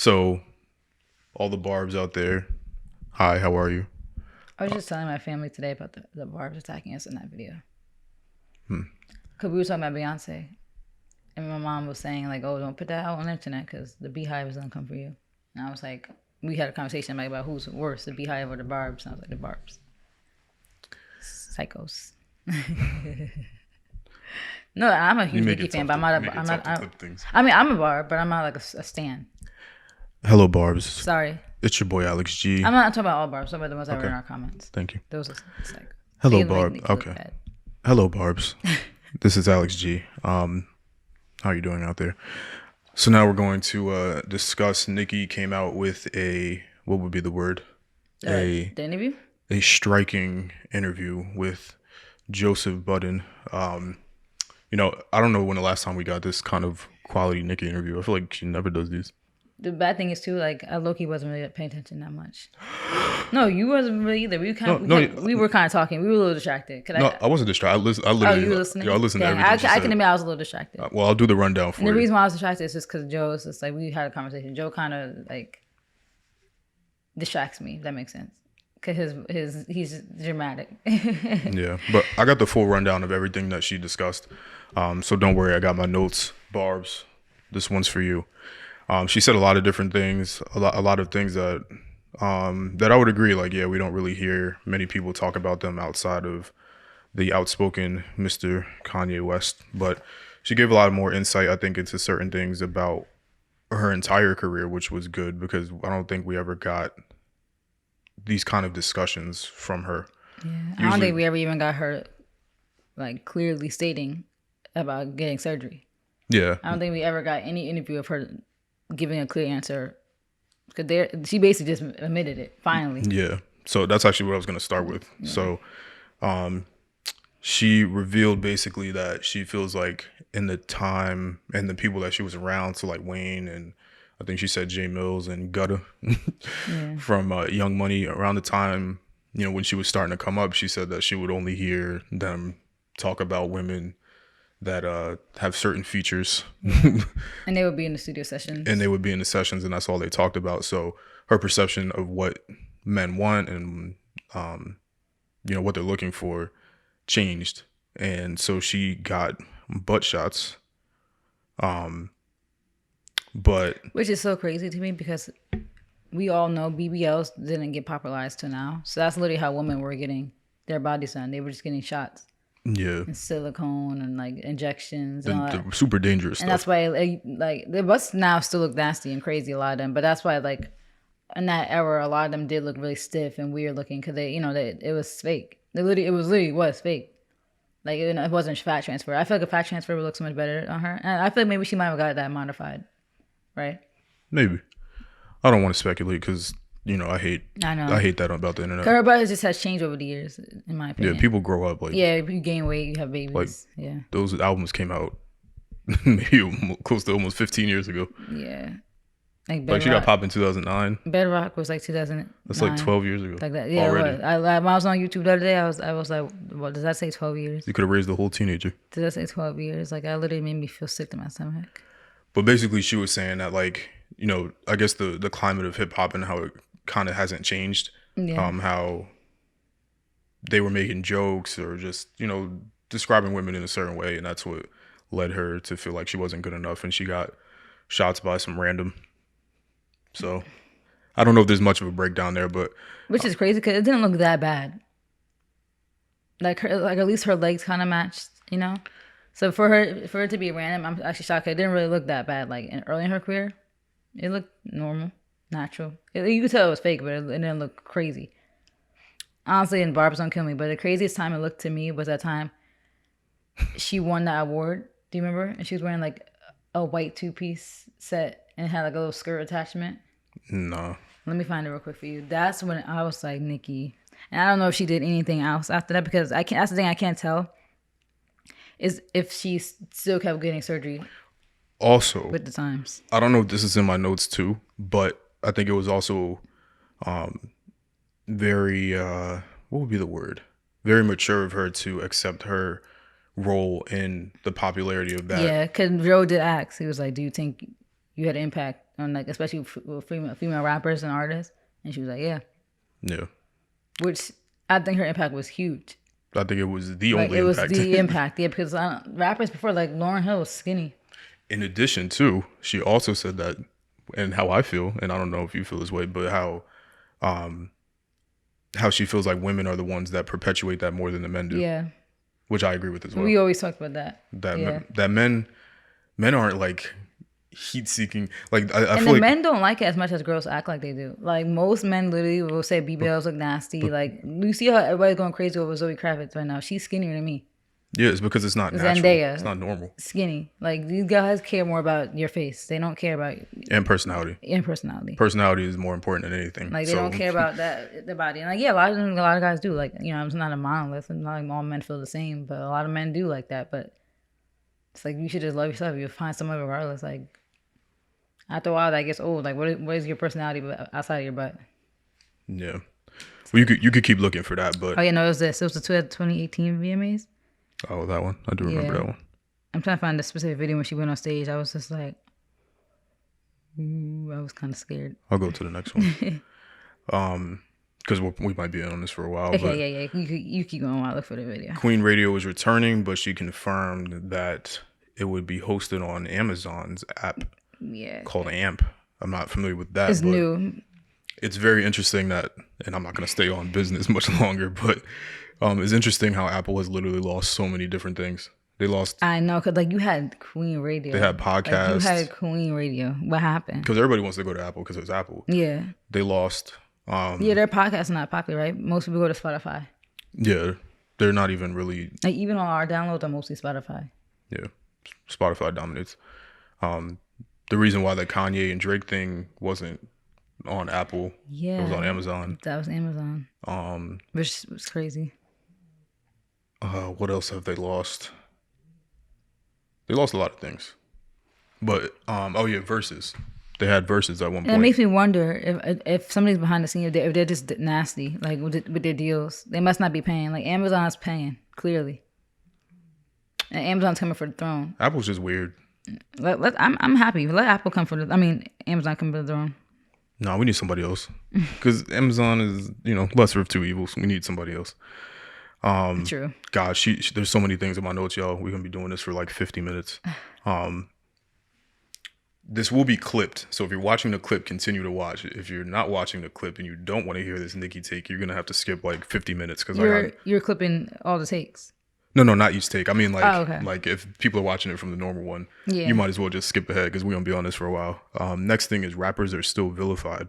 So, all the barbs out there, hi, how are you? I was just telling my family today about the barbs attacking us in that video. Hmm. Because we were talking about Beyonce. And my mom was saying, like, oh, don't put that out on the internet because the beehive is going to come for you. And I was like, we had a conversation like, about who's worse, the beehive or the barbs. And I was like, the barbs. Psychos. No, I'm a huge Nicki fan, but I'm a barb, but I'm not like a stan. Hello, barbs. Sorry. It's your boy, Alex G. I'm not talking about all barbs. I'm talking about the ones that were in our comments. Thank you. Those are like... Hello, barb. Okay. Hello, barbs. This is Alex G. How you doing out there? So now we're going to discuss. Nicki came out with what would be the word? The interview? A striking interview with Joseph Budden. I don't know when the last time we got this kind of quality Nicki interview. I feel like she never does these. The bad thing is too, like, low-key wasn't really paying attention that much. No, you wasn't really either. We were kind of talking. We were a little distracted. I wasn't distracted. I literally, you were listening? I listened to everything she said. I can admit I was a little distracted. Well, I'll do the rundown for you. The reason why I was distracted is just because Joe is just like, we had a conversation. Joe kind of like distracts me, if that makes sense. Because he's dramatic. Yeah, but I got the full rundown of everything that she discussed. So don't worry, I got my notes. Barbs, this one's for you. She said a lot of different things, a lot of things that I would agree. Like, yeah, we don't really hear many people talk about them outside of the outspoken Mr. Kanye West. But she gave a lot more insight, I think, into certain things about her entire career, which was good because I don't think we ever got these kind of discussions from her. Yeah, I don't think we ever even got her like clearly stating about getting surgery. Yeah, I don't think we ever got any interview of her giving a clear answer, because she basically just admitted it finally. Yeah, so that's actually what I was going to start with. Yeah. So she revealed basically that she feels like in the time and the people that she was around, so like Wayne and I think she said Jay Mills and Gutta from Young Money, around the time, when she was starting to come up, she said that she would only hear them talk about women that have certain features. And they would be in the studio sessions. And that's all they talked about. So her perception of what men want and, what they're looking for changed. And so she got butt shots. Which is so crazy to me because we all know BBLs didn't get popularized till now. So that's literally how women were getting their bodies done. They were just getting shots. Yeah. And silicone and like injections and all that. The super dangerous and stuff. And that's why like the butts now still look nasty and crazy, a lot of them. But that's why like in that era, a lot of them did look really stiff and weird looking because it was fake. It literally was fake. Like it wasn't fat transfer. I feel like a fat transfer would look so much better on her. And I feel like maybe she might have got that modified. Right? Maybe. I don't want to speculate because, I hate that about the internet. Her butt just has changed over the years, in my opinion. Yeah, people grow up. Like, yeah, you gain weight, you have babies. Like, yeah. Those albums came out maybe close to almost 15 years ago. Yeah. Like she got popped in 2009. Bedrock was like 2009. That's like 12 years ago. Like that. Yeah, already. When I was on YouTube the other day, I was like, what does that say 12 years? You could have raised the whole teenager. Does that say 12 years? Like, I literally made me feel sick to my stomach. But basically, she was saying that, like, I guess the climate of hip hop and how it kind of hasn't changed. Yeah. How they were making jokes or just, describing women in a certain way. And that's what led her to feel like she wasn't good enough. And she got shots by some random. So I don't know if there's much of a breakdown there, but. Which is crazy because it didn't look that bad. Like at least her legs kind of matched, So for her to be random, I'm actually shocked. It didn't really look that bad. Like early in her career, it looked normal, natural. You could tell it was fake, but it didn't look crazy. Honestly, and barbs don't kill me, but the craziest time it looked to me was that time she won that award. Do you remember? And she was wearing like a white 2-piece set and it had like a little skirt attachment. No. Let me find it real quick for you. That's when I was like, Nicki. And I don't know if she did anything else after that because that's the thing I can't tell. Is if she still kept getting surgery. Also, with the times. I don't know if this is in my notes too, but I think it was also very, what would be the word? Very mature of her to accept her role in the popularity of that. Yeah, because Joe did ask. He was like, do you think you had an impact on like especially with female rappers and artists. And she was like, yeah. Yeah. Which I think her impact was huge. I think it was the Like only it was impact. the impact, yeah. Because rappers before, like Lauryn Hill, was skinny. In addition to, she also said that, and how I feel, and I don't know if you feel this way, but how she feels like women are the ones that perpetuate that more than the men do. Yeah. Which I agree with as well. We always talked about that. That men aren't like heat seeking. Like I and feel the like men don't like it as much as girls act like they do. Like most men literally will say BBLs look nasty. Like you see how everybody's going crazy over Zoe Kravitz right now. She's skinnier than me. yeah, it's because it's not natural. Zendaya, it's not normal. Skinny. Like these guys care more about your face. They don't care about and personality. Personality is more important than anything. Like they don't care about the body. And like a lot of guys do. Like it's not a monolith. It's not like all men feel the same, but a lot of men do like that. But it's like you should just love yourself. You'll find someone regardless. Like after a while, that gets old. Like what is your personality outside of your butt? Yeah. Well, you could keep looking for that, but oh yeah, no, it was this. It was the 2018 VMAs. Oh, that one. I do remember that one. I'm trying to find the specific video when she went on stage. I was just like, ooh, I was kind of scared. I'll go to the next one. Because we might be in on this for a while. Okay, yeah. You keep going while I look for the video. Queen Radio was returning, but she confirmed that it would be hosted on Amazon's app called AMP. I'm not familiar with that. It's new. It's very interesting that, and I'm not going to stay on business much longer, but it's interesting how Apple has literally lost so many different things. They lost. I know, because like you had Queen Radio. They had podcasts. Like, you had Queen Radio. What happened? Because everybody wants to go to Apple because it was Apple. Yeah. They lost. Their podcasts are not popular, right? Most people go to Spotify. Yeah. They're not even really. Like even on our downloads are mostly Spotify. Yeah. Spotify dominates. The reason why the Kanye and Drake thing wasn't on Apple. Yeah. It was on Amazon. That was Amazon. Which was crazy. What else have they lost? They lost a lot of things. But Versus. They had Versus at one point. And it makes me wonder if somebody's behind the scenes, if they're just nasty, like with their deals. They must not be paying. Like Amazon's paying, clearly. And Amazon's coming for the throne. Apple's just weird. I'm happy. Let Apple come for Amazon come for the throne. No, we need somebody else. Because Amazon is, lesser of two evils. We need somebody else. True. God, there's so many things in my notes, y'all. We're going to be doing this for like 50 minutes. This will be clipped. So if you're watching the clip, continue to watch. If you're not watching the clip and you don't want to hear this Nicki take, you're going to have to skip like 50 minutes. Because you're clipping all the takes. No, not each take. I mean, like, okay. Like if people are watching it from the normal one, yeah. You might as well just skip ahead because we're going to be on this for a while. Next thing is rappers are still vilified.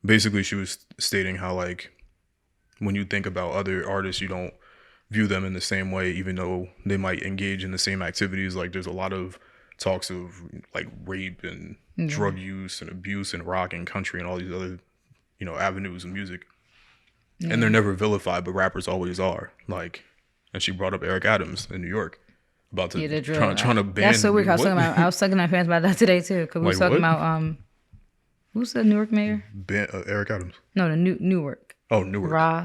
Basically, she was stating how, like, when you think about other artists, you don't view them in the same way, even though they might engage in the same activities. Like, there's a lot of talks of, like, rape and drug use and abuse and rock and country and all these other, avenues of music. Yeah. And they're never vilified, but rappers always are. Like... And she brought up Eric Adams in New York about to trying to ban. That's so weird. I was talking to my fans about that today too, because we was talking about who's the Newark mayor? Eric Adams. No, the Newark. Oh, Newark. Ra.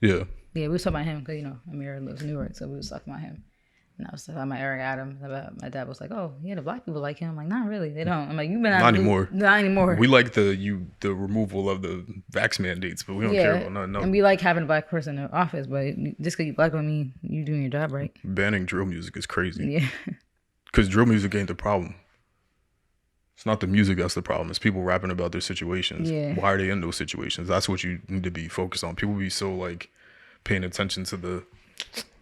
Yeah. Yeah, we was talking about him because Amir lives in Newark, so we was talking about him. And I was talking about Eric Adams. My dad was like, "Oh, yeah, the black people like him." I'm like, "Not really. They don't." I'm like, "You've been not anymore. Not anymore. We like the removal of the vax mandates, but we don't care about nothing else. And we like having a black person in the office, but just because you black don't mean you doing your job right. Banning drill music is crazy. Yeah. Because drill music ain't the problem. It's not the music that's the problem. It's people rapping about their situations. Yeah. Why are they in those situations? That's what you need to be focused on. People be so like paying attention to the.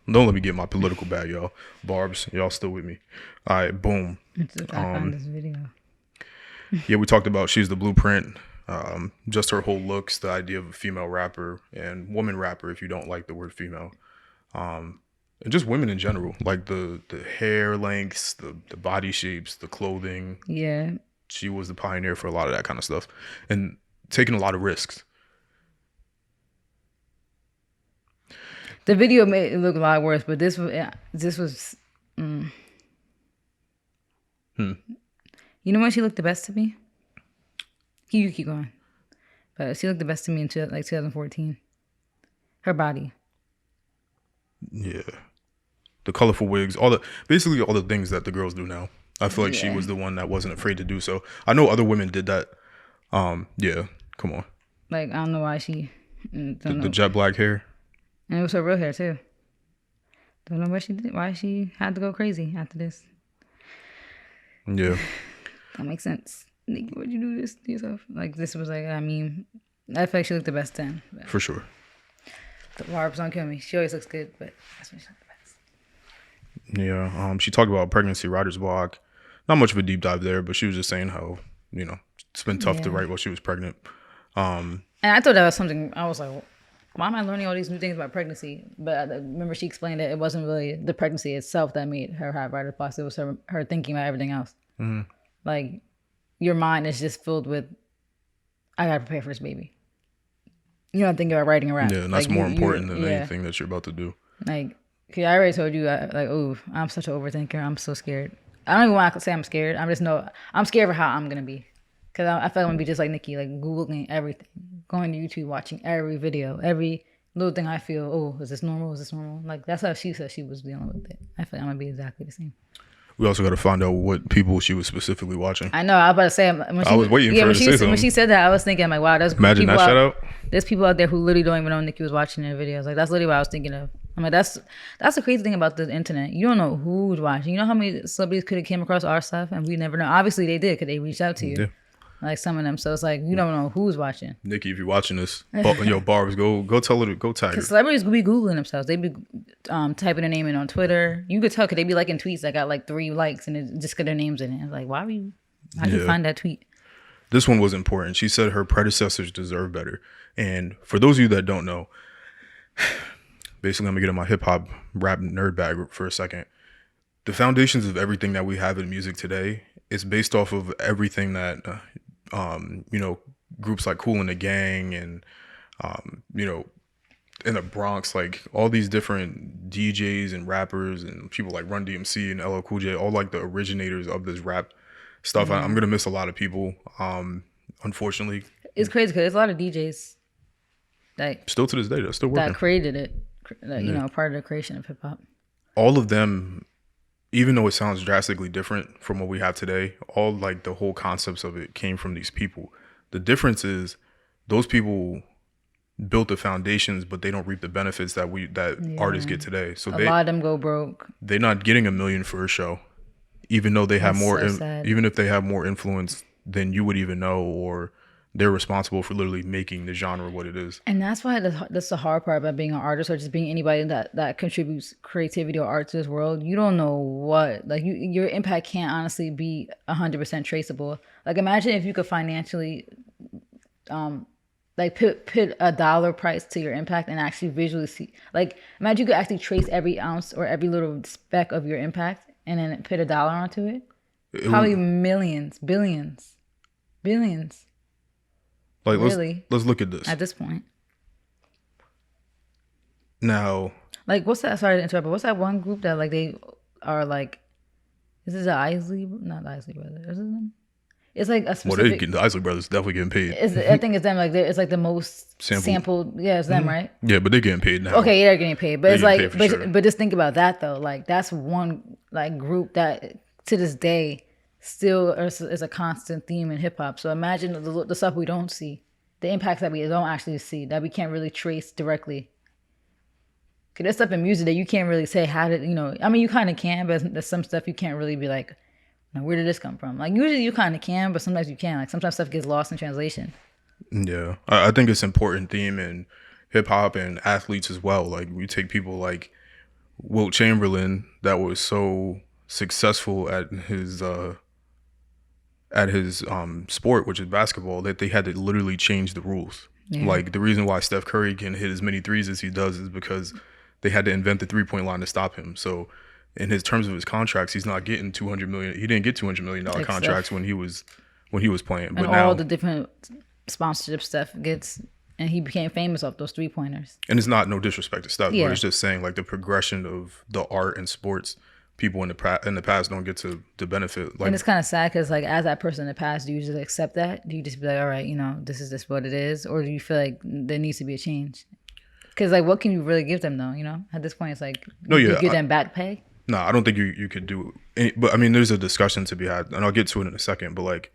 Don't let me get my political bag, y'all. Barbs, y'all still with me? All right, boom. I found this video. Yeah, we talked about She's the Blueprint. Just her whole looks, the idea of a female rapper and woman rapper, if you don't like the word female. And just women in general, like the hair lengths, the body shapes, the clothing. Yeah. She was the pioneer for a lot of that kind of stuff and taking a lot of risks. The video made it look a lot worse, but this was. You know when she looked the best to me? You keep going, but she looked the best to me in 2014. Her body. Yeah, the colorful wigs, basically all the things that the girls do now. I feel like she was the one that wasn't afraid to do so. I know other women did that. Yeah, come on. Like, I don't know why she... The jet black hair. And it was her real hair, too. Don't know what she did, why she had to go crazy after this. Yeah. That makes sense. Nicki, why'd you do this to yourself? Like, this was like, I mean, I feel like she looked the best then. For sure. The barbs don't kill me. She always looks good, but that's when she looked the best. Yeah. She talked about pregnancy writer's block. Not much of a deep dive there, but she was just saying how, you know, it's been tough to write while she was pregnant. And I thought that was something, I was like, why am I learning all these new things about pregnancy? But I remember she explained that it wasn't really the pregnancy itself that made her have writer's block. It was her thinking about everything else. Mm-hmm. Like, your mind is just filled with, I gotta prepare for this baby. You're not thinking about writing a rap. Yeah, and that's like, more important than anything that you're about to do. Like, cause I already told you, I'm such an overthinker. I'm so scared. I don't even want to say I'm scared. I'm scared for how I'm gonna be. Cause I feel like I'm gonna be just like Nicki, like Googling everything, going to YouTube, watching every video, every little thing I feel. Oh, is this normal? Is this normal? Like, that's how she said she was dealing with it. I feel like I'm gonna be exactly the same. We also got to find out what people she was specifically watching. I know. I was about to say. I was waiting for her to say something. When she said that, I was thinking, like, wow, imagine that shout out. There's people out there who literally don't even know Nicki was watching their videos. Like, that's literally what I was thinking of. I'm like, that's the crazy thing about the internet. You don't know who's watching. You know how many celebrities could have came across our stuff and we never know. Obviously, they did because they reached out to you. Yeah. Like some of them. So it's like, you don't know who's watching. Nicki, if you're watching this, yo, Barbs, go tell her to go tag her. Because celebrities be Googling themselves. They be typing their name in on Twitter. You could tell because they be liking tweets that got like 3 likes and it just got their names in it. It's like, how'd you find that tweet? This one was important. She said her predecessors deserve better. And for those of you that don't know, basically I'm going to get in my hip hop rap nerd bag for a second. The foundations of everything that we have in music today is based off of everything that, you know, groups like Kool and the Gang and, you know, in the Bronx, like all these different DJs and rappers and people like Run DMC and LL Cool J, all like the originators of this rap stuff. I'm going to miss a lot of people, unfortunately. It's crazy because there's a lot of DJs that still to this day, that's still working. That created it, you know, part of the creation of hip hop. All of them, even though it sounds drastically different from what we have today, all like the whole concepts of it came from these people. The difference is those people built the foundations, but they don't reap the benefits that artists get today. So a lot of them go broke. They're not getting $1 million for a show, even though they have even if they have more influence than you would even know, or they're responsible for literally making the genre what it is. And that's why that's the hard part about being an artist or just being anybody that contributes creativity or art to this world. You don't know what, like your impact can't honestly be 100% traceable. Like imagine if you could financially, like put a dollar price to your impact and actually visually see. Like imagine you could actually trace every ounce or every little speck of your impact and then put a dollar onto it. Probably millions, billions. Like really? Let's look at this. At this point. Now. Like what's that? Sorry to interrupt, but what's that one group that like they are like? Is this the Isley? Not the Isley Brothers. Is it them? It's like a specific. Well, the Isley Brothers definitely getting paid. I think it's them. Like it's like the most sampled. Yeah, it's them, right? Yeah, but they're getting paid now. Okay, they're getting paid, but it's like, but just think about that though. Like that's one like group that to this day still is a constant theme in hip hop. So imagine the stuff we don't see, the impacts that we don't actually see, that we can't really trace directly. Cause there's stuff in music that you can't really say how did, you know, I mean you kind of can, but there's some stuff you can't really be like, where did this come from? Like usually you kind of can, but sometimes you can't. Like sometimes stuff gets lost in translation. Yeah, I think it's an important theme in hip hop and athletes as well. Like we take people like Wilt Chamberlain that was so successful at his sport, which is basketball, that they had to literally change the rules. Yeah. Like the reason why Steph Curry can hit as many threes as he does is because they had to invent the 3-point line to stop him. So in his terms of his contracts, he's not getting $200 million. He didn't get $200 million contracts when he was playing. But and now all the different sponsorship Steph gets, and he became famous off those 3-pointers. And it's not no disrespect to Steph, but it's just saying like the progression of the art and sports. People in the past don't get to benefit. Like, and it's kind of sad because like as that person in the past, do you just accept that? Do you just be like, all right, you know, this is just what it is, or do you feel like there needs to be a change? Because like, what can you really give them though? You know, at this point, it's like, you give them back pay. No, I don't think you could do but I mean, there's a discussion to be had, and I'll get to it in a second. But like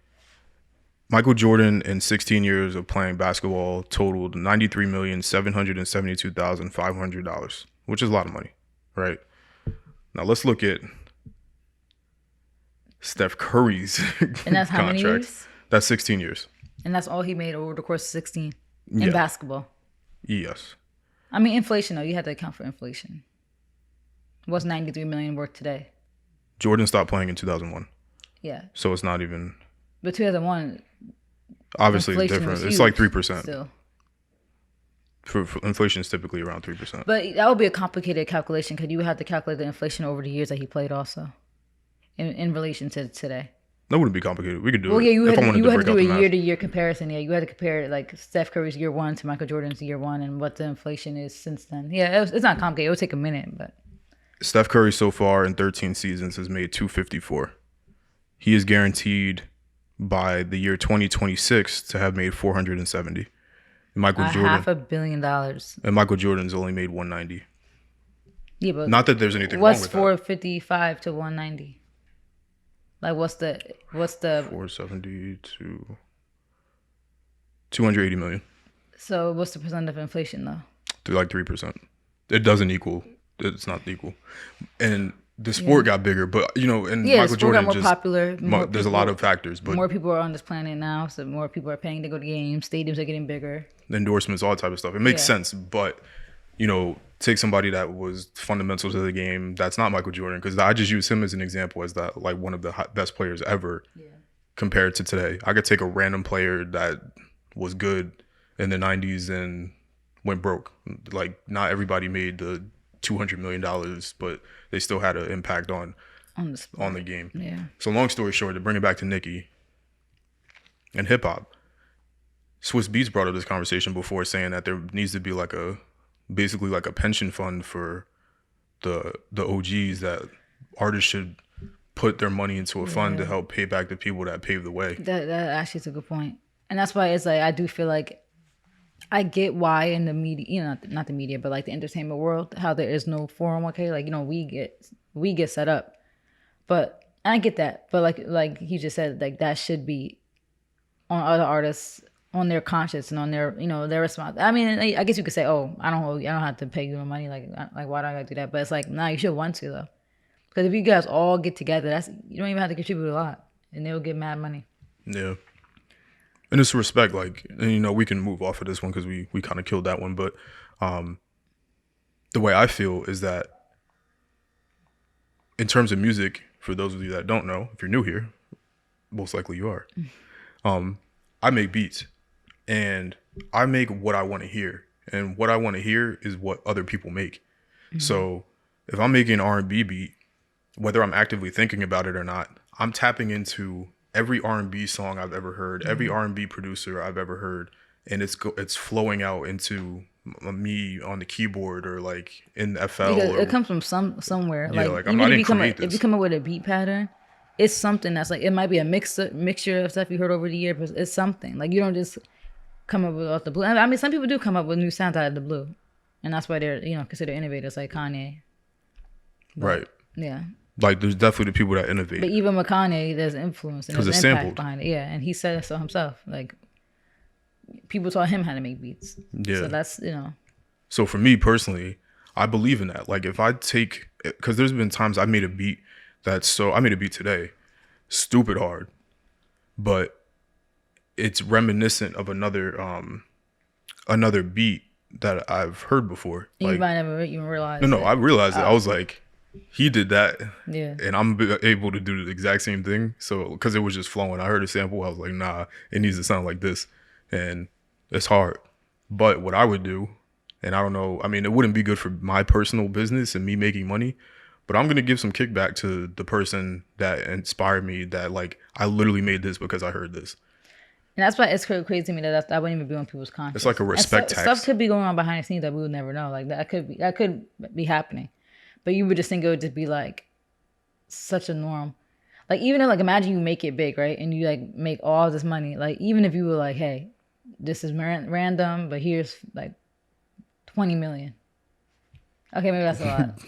Michael Jordan in 16 years of playing basketball totaled $93,772,500, which is a lot of money, right? Now let's look at Steph Curry's And that's how many contract. years? That's 16 years. And that's all he made over the course of 16 Yeah. in basketball. Yes. I mean, inflation though. You have to account for inflation. What's 93 million worth today? Jordan stopped playing in 2001, Yeah, so it's not even. but 2001 Obviously, it's inflation different. was It's like huge 3%. still. For inflation is typically around 3%. But that would be a complicated calculation because you would have to calculate the inflation over the years that he played also, in relation to today. That wouldn't be complicated. We could do Well, it. yeah, you if I had wanted to break do out a the math. year-to-year comparison. Yeah, you had to compare like Steph Curry's year one to Michael Jordan's year one and what the inflation is since then. Yeah, it's not complicated. It would take a minute, but Steph Curry so far in 13 seasons has made 254. He is guaranteed by the year 2026 to have made 470. And Michael Jordan $500 million. and Michael Jordan's only made 190. Yeah, but Not that there's anything wrong what's with 455 to 190? Like what's the that. 470 to 280 million. so what's the percent of inflation though? To like 3%. It doesn't equal. It's not equal. And the sport got bigger, but and Yeah, Michael the sport Jordan got more popular. There's a lot of factors, but More people are on this planet now, so more people are paying to go to games. Stadiums are getting bigger. endorsements, all that type of stuff. It makes Yeah. sense, but take somebody that was fundamental to the game. That's not Michael Jordan, because I just use him as an example as that like one of the best players ever compared to today. I could take a random player that was good in the 90s and went broke. Like not everybody made the $200 million, but they still had an impact on On the sport. the game. Yeah. So long story short, to bring it back to Nicki and hip hop, Swiss Beats brought up this conversation before, saying that there needs to be basically like a pension fund for the OGs, that artists should put their money into a fund to help pay back the people that paved the way. That actually is a good point. And that's why it's like I do feel like I get why in the media, not the media, but like the entertainment world, how there is no 401k. Like, we get set up. But I get that. But like he just said, like that should be on other artists, on their conscience and on their, their response. I mean, I guess you could say, oh, I don't have to pay you no money. Like why do I gotta do that? But it's like, nah, you should want to though. Because if you guys all get together, you don't even have to contribute a lot, and they'll get mad money. Yeah. And it's respect, and we can move off of this one because we kind of killed that one. But the way I feel is that in terms of music, for those of you that don't know, if you're new here, most likely you are, I make beats and I make what I want to hear. And what I want to hear is what other people make. Mm-hmm. So if I'm making an R&B beat, whether I'm actively thinking about it or not, I'm tapping into every R&B song I've ever heard, every R&B producer I've ever heard, and it's flowing out into me on the keyboard or like in FL. Because it comes from somewhere. Yeah, like I even didn't create this. If you come up with a beat pattern, it's something that's like, it might be a mixture of stuff you heard over the year, but it's something. Like you don't just come up with off the blue. I mean, some people do come up with new sounds out of the blue, and that's why they're considered innovators, like Kanye. But, right. Yeah. Like there's definitely the people that innovate. But even with Kanye, there's influence and there's it's impact sampled. behind it. Yeah, and he said so himself. Like people taught him how to make beats. Yeah. So that's So for me personally, I believe in that. Like if I take, because there's been times I made a beat I made a beat today, stupid hard, but it's reminiscent of another beat that I've heard before. And like, you might never even realize. No, I realized it. I was like, he did that, Yeah. and I'm able to do the exact same thing. So because it was just flowing, I heard a sample. I was like, nah, it needs to sound like this, and it's hard. But what I would do, and I don't know, I mean, it wouldn't be good for my personal business and me making money, but I'm gonna give some kickback to the person that inspired me. That like, I literally made this because I heard this. And that's why it's crazy to me that wouldn't even be on people's conscience. It's like a respect tax. Stuff could be going on behind the scenes that we would never know. Like that could be happening, but you would just think it would just be like such a norm. Like even if, like, imagine you make it big, right, and you like make all this money. Like even if you were like, hey, this is random, but here's like 20 million. Okay, maybe that's a lot.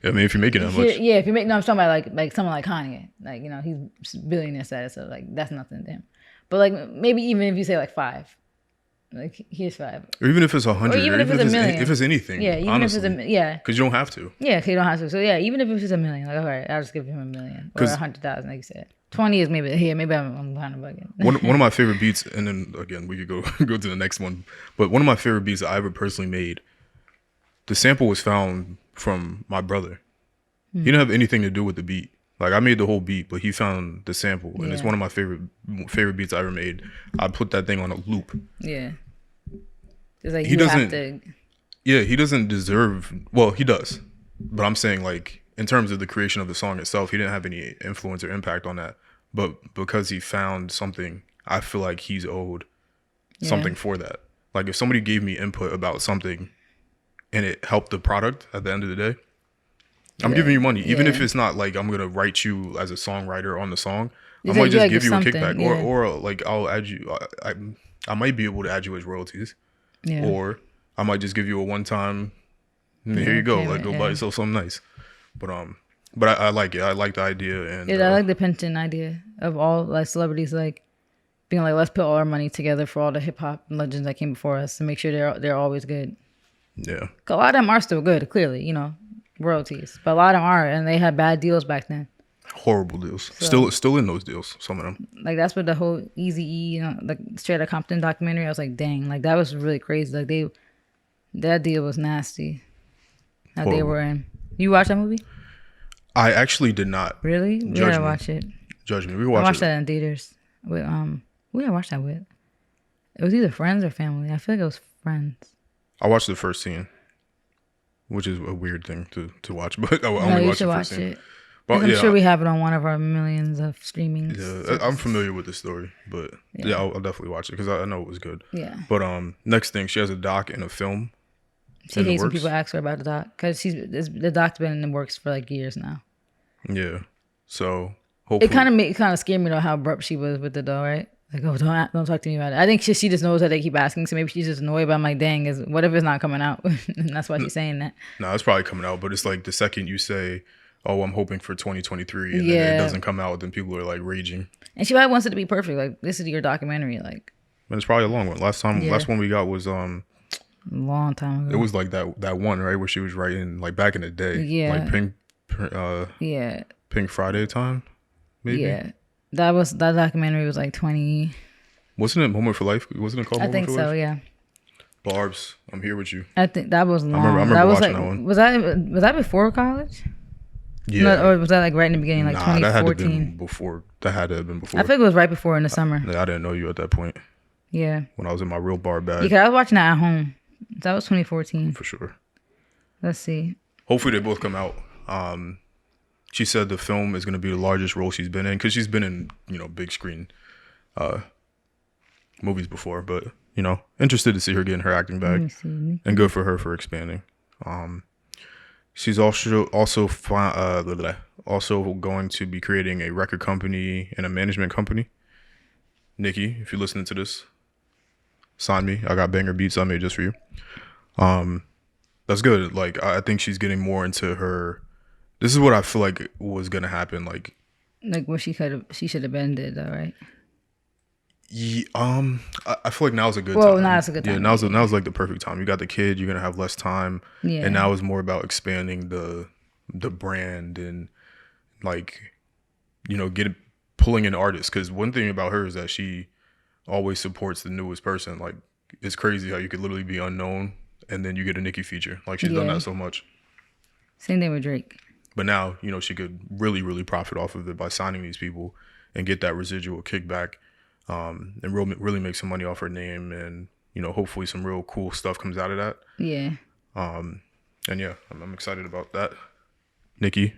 I mean, if you're making that much, Yeah, if you make no, I'm talking about like someone like Kanye, like he's billionaire status, so like that's nothing to him. But like maybe even if you say like 5, like here's 5, or even if it's 100, or even if it's a million, if it's anything, yeah, even honestly, if it's yeah, because you don't have to. Yeah, because you don't have to. So yeah, even if it's just a million, like all right, I'll just give him a million or 100,000, like you said. 20 is maybe here. Maybe I'm kind of bugging. one of my favorite beats, and then again we could go go to the next one. But one of my favorite beats that I ever personally made, the sample was found from my brother. He didn't have anything to do with the beat. Like I made the whole beat, but he found the sample, and it's one of my favorite beats I ever made. I put that thing on a loop. Yeah, it's like he doesn't. Yeah, he doesn't deserve. Well, he does, but I'm saying like in terms of the creation of the song itself, he didn't have any influence or impact on that. But because he found something, I feel like he's owed something for that. Like if somebody gave me input about something, and it helped the product at the end of the day, I'm giving you money, even if it's not like I'm gonna write you as a songwriter on the song. I might just give you a kickback, or like I'll add you. I might be able to add you as royalties, or I might just give you a one time. Here you go, like go buy yourself something nice. But I like it. I like the idea, and I like the pension idea of all like celebrities like being like, let's put all our money together for all the hip hop legends that came before us to make sure they're always good. Yeah, a lot of them are still good, clearly, royalties, but a lot of them are, and they had bad deals back then. Horrible deals. So, still in those deals. Some of them. Like that's what the whole Eazy-E, like Straight Outta Compton documentary. I was like, dang, like that was really crazy. Like that deal was nasty. That they were in. You watch that movie? I actually did not. Really? We gotta watch it. Judge me. I watched that in theaters. With who did I watch that with? It was either friends or family. I feel like it was friends. I watched the first scene, which is a weird thing to watch, but I only watched the first scene. But I'm sure we have it on one of our millions of streaming. Yeah, I'm familiar with the story, but I'll definitely watch it because I know it was good. Yeah. But next thing, she has a doc and a film. She hates when people ask her about the doc because the doc's been in the works for like years now. Yeah. So hopefully, it kind of scared me though how abrupt she was with it though, right? Like, oh, don't talk to me about it. I think she just knows that they keep asking, so maybe she's just annoyed. But I'm like, dang, what if it's not coming out? And that's why she's saying that. No, it's probably coming out, but it's like the second you say, "Oh, I'm hoping for 2023," and then it doesn't come out, then people are like raging. And she probably wants it to be perfect. Like, this is your documentary, like. And it's probably a long one. Last one we got was a long time ago. It was like that one, right, where she was writing like back in the day, like Pink Friday time, maybe. Yeah, that documentary was like 20. Wasn't it Moment for Life? Wasn't it called? I think so. Yeah. Barbs, I'm here with you. I think that was long. I remember watching that one. Was that before college? Yeah. No, or was that like right in the beginning, like 2014? That had to have been before. That had to have been before. I think it was right before in the summer. I didn't know you at that point. Yeah. When I was in my real bar bag. Yeah, I was watching that at home. That was 2014. For sure. Let's see. Hopefully they both come out. She said the film is going to be the largest role she's been in because she's been in, big screen movies before. But, interested to see her getting her acting back. And good for her for expanding. She's also going to be creating a record company and a management company. Nicki, if you're listening to this, sign me. I got banger beats I made just for you. That's good. Like I think she's getting more into her. This is what I feel like was gonna happen. Like what she should have been did though, right? Yeah, I feel like now's a good time. Well, now's a good time. Yeah, now's like the perfect time. You got the kid. You're gonna have less time. Yeah. And now it's more about expanding the brand and like pulling in artists. Because one thing about her is that she always supports the newest person. Like it's crazy how you could literally be unknown and then you get a Nicki feature. Like she's done that so much. Same thing with Drake. But now she could really, really profit off of it by signing these people and get that residual kickback. And really make some money off her name, and hopefully some real cool stuff comes out of that. Yeah. And yeah, I'm excited about that. Nicki,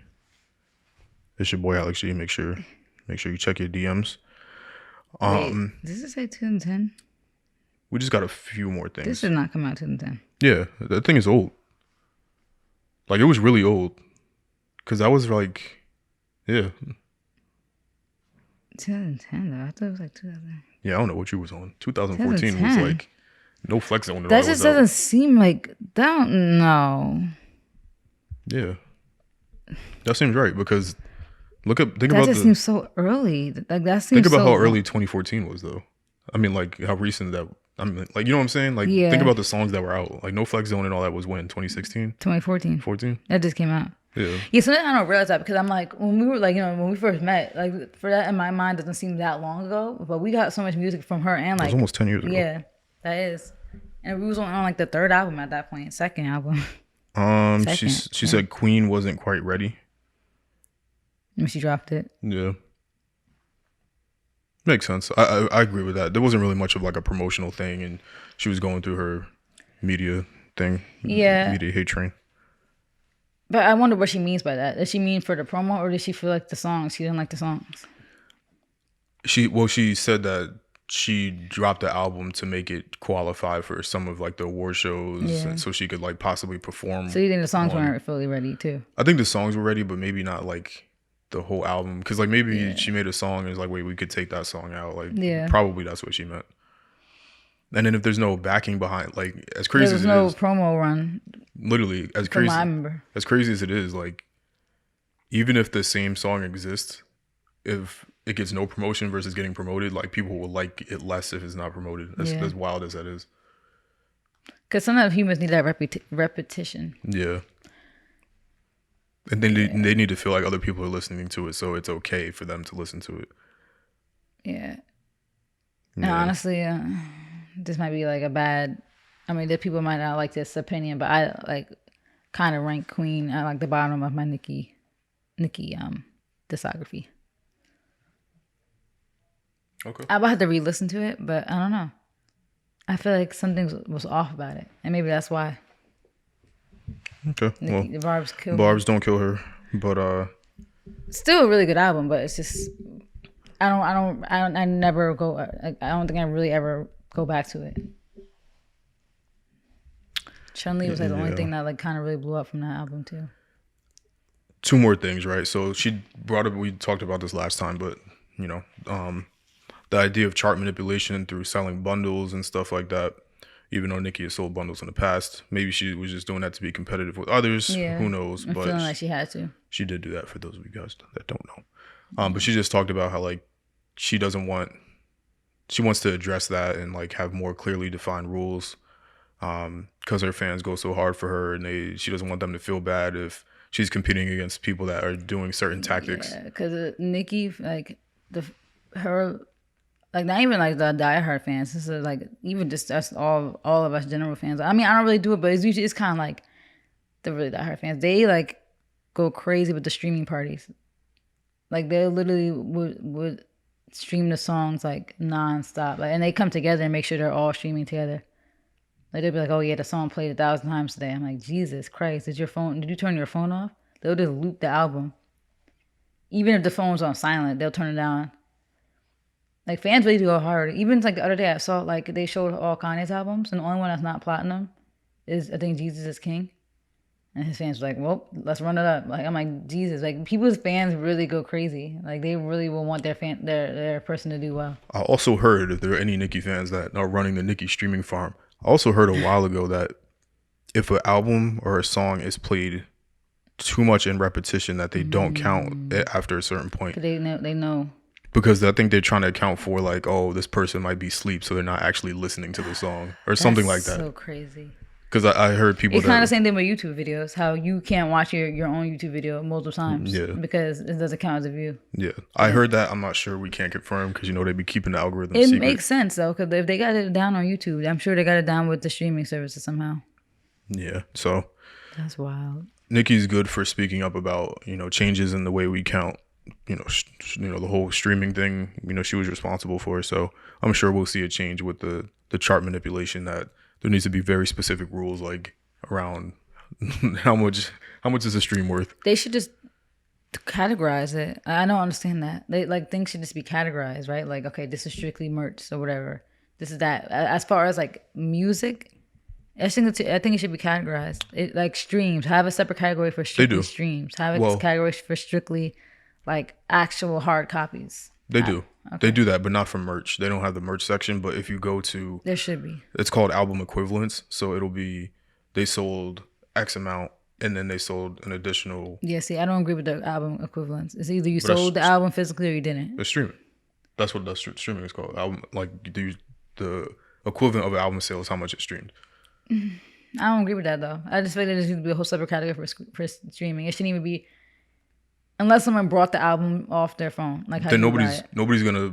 it's your boy Alex G. Make sure you check your DMs. Wait, does it say 2010? We just got a few more things. This did not come out 2010. Yeah, that thing is old. Like it was really old, cause I was like, yeah. 2010 though. I thought it was like 2000. Yeah, I don't know what you was on. 2014 was like no flex on it. That just doesn't seem like. Don't know. Yeah, that seems right because think That about just seems so early. Like that think seems about so how long. early 2014 was though. I mean, like how recent that. I mean, like you know what I'm saying? Like think Yeah, about the songs that were out. Like No Flex Zone and all that was when 2016, 2014. 14. That just came out. Yeah, Yeah, sometimes I don't realize that because I'm like, when we were like, when we first met, like for that in my mind doesn't seem that long ago, but we got so much music from her and it was like, almost 10 years ago. yeah, that is. And we was on like the third album at that point, second album, second. She Yeah, said Queen wasn't quite ready. when she dropped it. Yeah, makes sense. I agree with that. There wasn't really much of like a promotional thing, and she was going through her media thing, Yeah, media hate train. but I wonder what she means by that. Does she mean for the promo, or does she feel like the songs? She didn't like the songs. She said that she dropped the album to make it qualify for some of like the award shows, Yeah. and so she could like possibly perform. So you think the songs on- weren't fully ready too? I think the songs were ready, but maybe not like the whole album. Because like maybe Yeah. she made a song and was like, wait, we could take that song out. Like Yeah. probably that's what she meant. And then if there's no backing behind, like as There crazy was as it no is, promo run literally from what I remember. as crazy as it is, like even if the same song exists, if it gets no promotion versus getting promoted, like people will like it less if it's not promoted. Yeah. As wild as that is. Because sometimes humans need that repetition. Yeah. And then they need to feel like other people are listening to it, so it's okay for them to listen to it. Yeah. And Yeah. honestly, this might be like a bad. I mean, the people might not like this opinion, but I like kind of rank Queen at like the bottom of my Nicki discography. Okay. I would have to re-listen to it, but I don't know. I feel like something was off about it, and maybe that's why. Okay. Well, The Barb's killed. Barb's don't kill her, but Still a really good album, but it's just I never go. I don't think I really ever go back to it. Chun-Li was like the only Yeah. thing that like kind of really blew up from that album too. two more things, right? So she brought up, we talked about this last time, but you know, the idea of chart manipulation through selling bundles and stuff like that. Even though Nicki has sold bundles in the past, maybe she was just doing that to be competitive with others. Yeah, Who knows? I'm But feeling like she had to. she did do that for those of you guys that don't know. But she just talked about how like she wants to address that and like have more clearly defined rules. Because her fans go so hard for her, and she doesn't want them to feel bad if she's competing against people that are doing certain tactics. Yeah, because Nicki, like her, like not even like the diehard fans. This is like even just us all of us general fans. I mean, I don't really do it, but it's kind of like the really diehard fans. They like go crazy with the streaming parties. Like they literally would stream the songs like nonstop, like, and they come together and make sure they're all streaming together. Like they'll be like, "Oh yeah, the song played 1,000 times today." I'm like, Jesus Christ, did you turn your phone off? They'll just loop the album. Even if the phone's on silent, they'll turn it down. Like fans really do go hard. Even like the other day, I saw like they showed all Kanye's albums, and the only one that's not platinum is I think Jesus is King. And his fans were like, "Well, let's run it up." Like I'm like, Jesus, like people's fans really go crazy. Like they really will want their person to do well. I also heard, if there are any Nicki fans that are running the Nicki streaming farm, I also heard a while ago that if an album or a song is played too much in repetition, that they don't count it after a certain point. They know. Because I think they're trying to account for like, oh, this person might be asleep, so they're not actually listening to the song or something like that. So crazy. Because I heard people. It's kind of the same thing with YouTube videos. How you can't watch your own YouTube video multiple times. Yeah. Because it doesn't count as a view. Yeah, I heard that. I'm not sure. We can't confirm because they be keeping the algorithm It secret. makes sense though, because if they got it down on YouTube, I'm sure they got it down with the streaming services somehow. Yeah. So That's wild. Nicki's good for speaking up about changes in the way we count. The whole streaming thing. She was responsible for. So I'm sure we'll see a change with the chart manipulation. That there needs to be very specific rules like around how much is a stream worth. They should just categorize it. I don't understand that. They like things should just be categorized, right? Like, okay, this is strictly merch or whatever. This is that. As far as like music, I think it should be categorized. It like streams. Have a separate category for strictly streams. Have a category for strictly like actual hard copies. They do. Okay. They do that, but not for merch. They don't have the merch section. But if you go to, there should be. It's called album equivalents. So it'll be they sold X amount and then they sold an additional. Yeah, see, I don't agree with the album equivalents. It's either you But that's- sold the album physically or you didn't. It's streaming. That's what the streaming is called. Album, like the equivalent of an album sale is how much it streamed. I don't agree with that though. I just feel like there needs to be a whole separate category for streaming. It shouldn't even be unless someone brought the album off their phone. Like how Then you buy it. nobody's gonna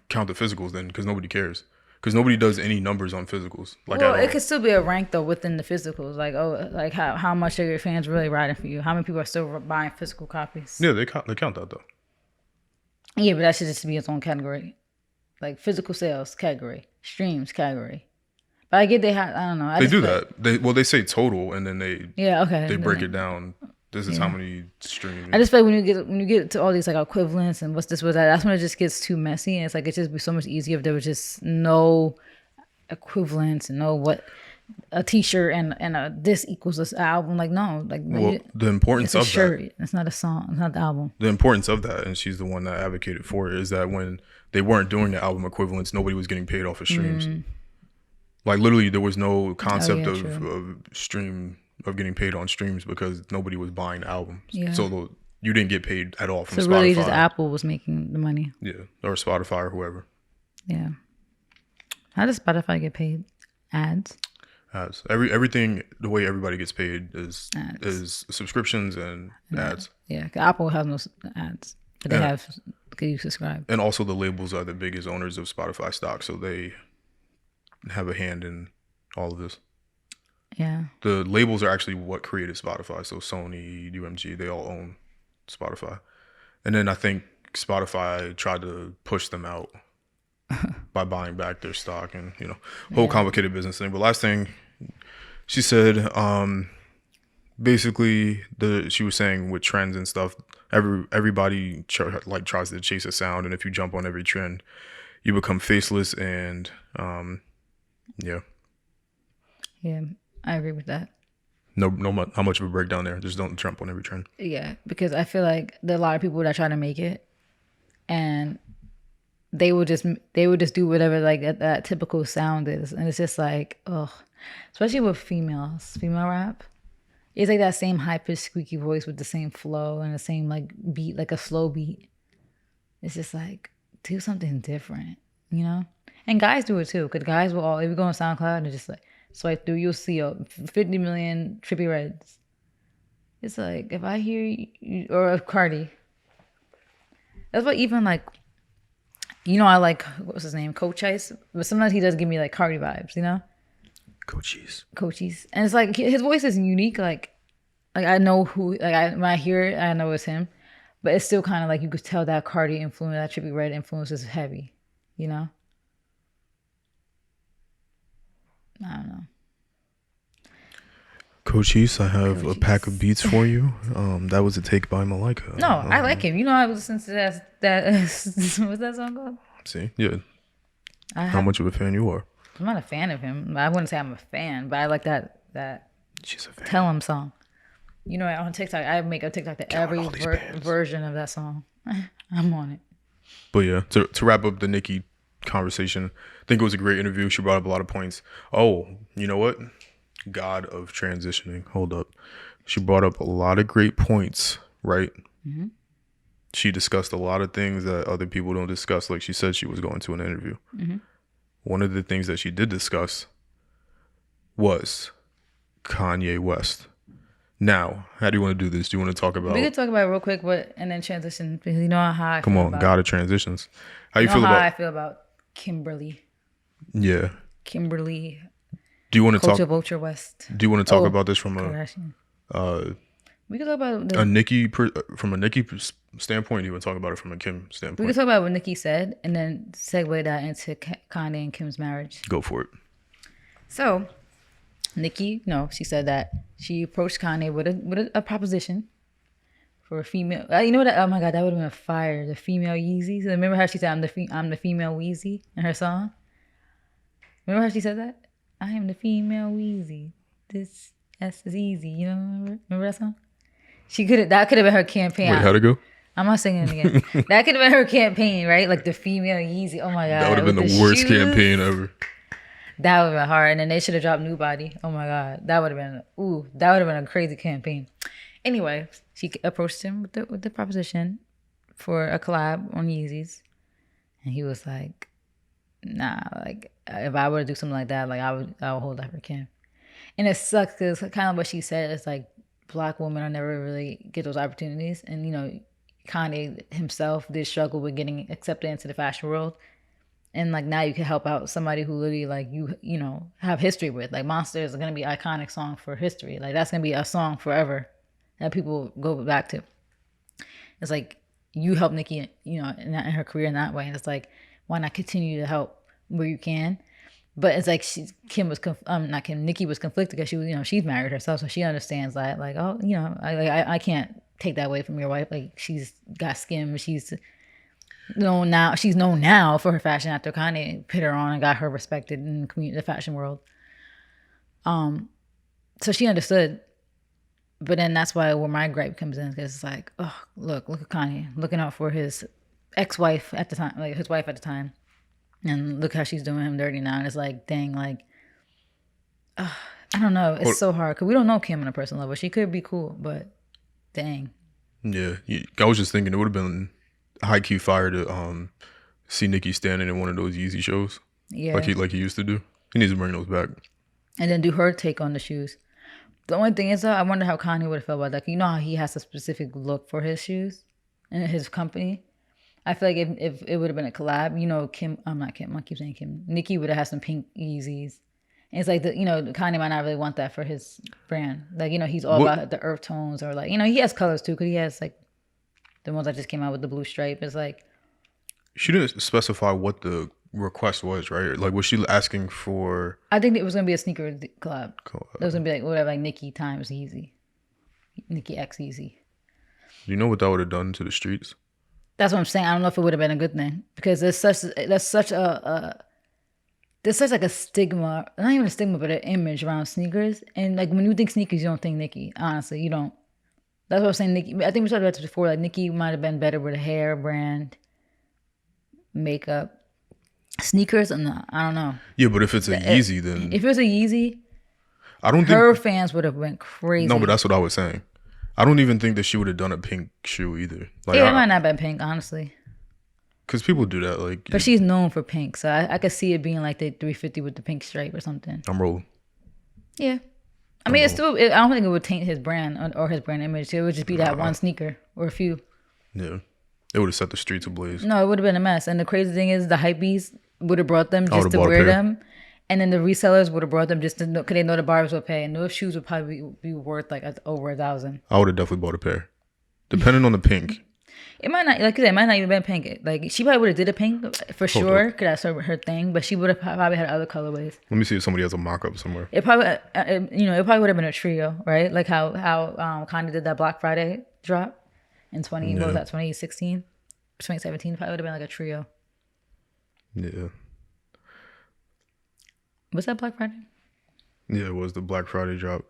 count the physicals then because nobody cares. Because nobody does any numbers on physicals. Like Well, at it all. could still be a rank though within the physicals. Like like how much are your fans really riding for you? How many people are still buying physical copies? Yeah, they count that though. Yeah, but that should just be its own category. Like physical sales category, streams category. But I get I don't know. They do that. They say total and then they break it down. This is how many streams. I just feel like when you get to all these like equivalents and what's this, what's that, that's when it just gets too messy. And it's like it just be so much easier if there was just no equivalents and no what a T-shirt and a this equals this album. Like no, like Well, the importance it's a of shirt. that. It's not a song. It's not the album. The importance of that, and she's the one that advocated for it, is that when they weren't doing the album equivalents, nobody was getting paid off of streams. Like literally, there was no concept of getting paid on streams because nobody was buying the albums. Yeah. So you didn't get paid at all from So Spotify. really, just Apple was making the money. Yeah, or Spotify or whoever. Yeah. How does Spotify get paid? Ads. Ads. Everything the way everybody gets paid is subscriptions and ads. Yeah, 'cause Apple has no ads, but they have. Can you subscribe? And also the labels are the biggest owners of Spotify stock, so they have a hand in all of this. Yeah. The labels are actually what created Spotify. So Sony, UMG, they all own Spotify. And then I think Spotify tried to push them out by buying back their stock and, whole complicated business thing. But last thing she said, basically she was saying with trends and stuff, everybody tries to chase a sound. And if you jump on every trend, you become faceless and, yeah. Yeah, I agree with that. No, how much of a breakdown there? Just don't jump on every trend. Yeah, because I feel like there are a lot of people that try to make it, and they will just do whatever like that typical sound is, and it's just like especially with female rap. It's like that same high pitched squeaky voice with the same flow and the same like beat, like a slow beat. It's just like do something different, And guys do it too, because guys will if you go on SoundCloud and just like swipe through, you'll see 50 million Trippie Reds. It's like if I hear you, or a Cardi. That's what even like, I like what's his name, Cochise, but sometimes he does give me like Cardi vibes, Cochise, and it's like his voice is unique. Like I know who, when I hear it, I know it's him, but it's still kind of like you could tell that Cardi influence, that Trippie Redd influence is heavy, I don't know. Cochise, I have a pack of beats for you. That was a take by Malika. No, I like him. I was listening to that what's that song called? See, yeah. How much of a fan you are? I'm not a fan of him. I wouldn't say I'm a fan, but I like that She's a fan. Tell Him song. On TikTok, I make a TikTok to every version of that song. I'm on it. But yeah, to wrap up the Nicki conversation, I think it was a great interview. She brought up a lot of points. Oh, you know what? God of transitioning. Hold up. She brought up a lot of great points, right? Mm-hmm. She discussed a lot of things that other people don't discuss, like she said she was going to an interview. Mm-hmm. One of the things that she did discuss was Kanye West. Now, how do you want to do this? Do you want to talk about... We could talk about it real quick, and then transition, because you know how I Come feel on, about... God of transitions. How you feel about... I feel about Kimberly. Yeah. Kimberly... Do you want to talk Vulture West? Do you want to talk about this from we could talk about a Nicki from a Nicki standpoint? You want to talk about it from a Kim standpoint? We could talk about what Nicki said and then segue that into Kanye and Kim's marriage. Go for it. So, Nicki, she said that she approached Kanye with a proposition for a female. You know what? Oh my God, that would have been fire. The female Yeezy. So remember how she said, "I'm the female Weezy" in her song. Remember how she said that? I am the female Weezy. This S is easy. Remember that song? That could have been her campaign. Wait, how'd it go? I'm not singing it again. That could have been her campaign, right? Like the female Yeezy. Oh my God. That would have been the worst campaign ever. That would have been hard. And then they should have dropped New Body. Oh my God. That would have been, that would have been a crazy campaign. Anyway, she approached him with the proposition for a collab on Yeezys. And he was like, nah, like, if I were to do something like that, like, I would hold that for Kim. And it sucks because kind of what she said is like, Black women are never really get those opportunities. And, you know, Kanye himself did struggle with getting accepted into the fashion world. And like now you can help out somebody who literally like you know have history with. Like Monster is gonna be an iconic song for history. Like that's gonna be a song forever that people go back to. It's like you help Nicki, you know, in her career in that way, and it's like why not continue to help where you can. But it's like Nicki was conflicted because she was, you know, she's married herself, so she understands that like, oh, you know, I can't take that away from your wife. Like she's got skin, she's known now for her fashion after Kanye put her on and got her respected in the fashion world. So she understood, but then that's why where my gripe comes in, because it's like, oh, look at Kanye looking out for his ex-wife at the time, like his wife at the time, and look how she's doing him dirty now. And it's like, dang, like, I don't know, it's so hard because we don't know Kim on a personal level. She could be cool, but dang. Yeah, I was just thinking it would have been high key fire to see Nicki standing in one of those Yeezy shows. Yeah. Like he used to do. He needs to bring those back. And then do her take on the shoes. The only thing is though, I wonder how Kanye would have felt about that. You know how he has a specific look for his shoes and his company. I feel like if it would have been a collab, you know, I keep saying Kim. Nicki would have had some pink Yeezys. And it's like you know, Kanye might not really want that for his brand. Like, you know, he's all about the earth tones, or like, you know, he has colors too, because he has like the ones that just came out with the blue stripe. Is like, she didn't specify what the request was, right? Like, was she asking for? I think it was gonna be a sneaker collab. It was gonna be like whatever, like Nicki times Yeezy, Nicki X Yeezy. Do you know what that would have done to the streets? That's what I'm saying. I don't know if it would have been a good thing, because there's such like a stigma, not even a stigma, but an image around sneakers. And like when you think sneakers, you don't think Nicki. Honestly, you don't. That's what I'm saying. Nicki, I think we talked about this before. Like Nicki might have been better with a hair brand, makeup, sneakers, and I don't know. Yeah, but if it's a Yeezy, then if it was a Yeezy, I don't think her fans would have went crazy. No, but that's what I was saying. I don't even think that she would have done a pink shoe either. Like, yeah, it might not have been pink, honestly. Because people do that, like. But she's known for pink, so I could see it being like the 350 with the pink stripe or something. I'm rolling. Yeah. I mean, I don't think it would taint his brand or his brand image. It would just be that one sneaker or a few. Yeah. It would have set the streets ablaze. No, it would have been a mess. And the crazy thing is, the hypebees would have brought them just to wear them. And then the resellers would have brought them just to know, because they know the barbers would pay. And those shoes would probably be worth like over $1,000. I would have definitely bought a pair. Depending on the pink. It might not, like you said, it might not even been pink. Like she probably would have did a pink for sure, because that's her thing. But she would have probably had other colorways. Let me see if somebody has a mock-up somewhere. It probably, it probably would have been a trio, right? Like how Kanye did that Black Friday drop in 2016, 2017. Probably would have been like a trio. Yeah. Was that Black Friday? Yeah, it was the Black Friday drop.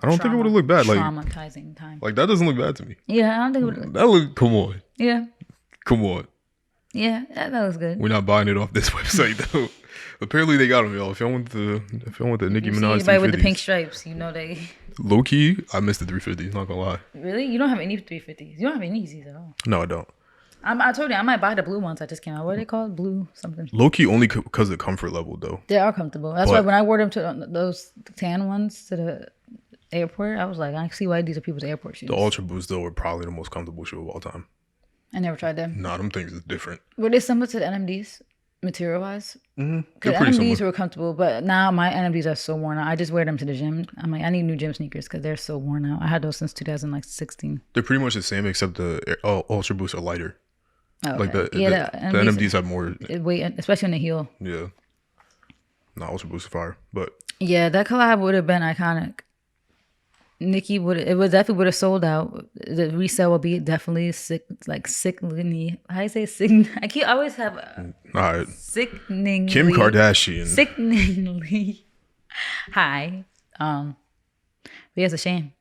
I don't think it would have looked bad. Like traumatizing time. Like that doesn't look bad to me. Yeah, I don't think it would. That look. Come on. Yeah. Come on. Yeah, that was good. We're not buying it off this website though. Apparently they got them, y'all. If y'all want the Nicki Minaj, anybody with the pink stripes, you know they. Low key, I missed the 350s. Not gonna lie. Really? You don't have any 350s. You don't have any Yeezys at all. No, I don't. I told you I might buy the blue ones that just came out. What are they called? Blue something. Low key only because of comfort level though. They are comfortable. That's why when I wore them to those tan ones to the airport, I was like, I see why these are people's airport shoes. The Ultra Boosts though were probably the most comfortable shoe of all time. I never tried them. Nah, them things is different. Were they similar to the NMDs, material wise? Mm-hmm. Because NMDs were comfortable, but now my NMDs are so worn out. I just wear them to the gym. I'm like, I need new gym sneakers because they're so worn out. I had those since 2016. They're pretty much the same, except the Ultra Boosts are lighter. Oh, okay. Like the NMDs have more weight, especially on the heel. Yeah. No, Ultra Boost fire, but yeah, that collab would have been iconic. Nicki definitely would have sold out. The resale would be definitely sickening. How do you say sick? I always have all right. Sickening. Kim Kardashian. Sickeningly high. But yeah, it's a shame.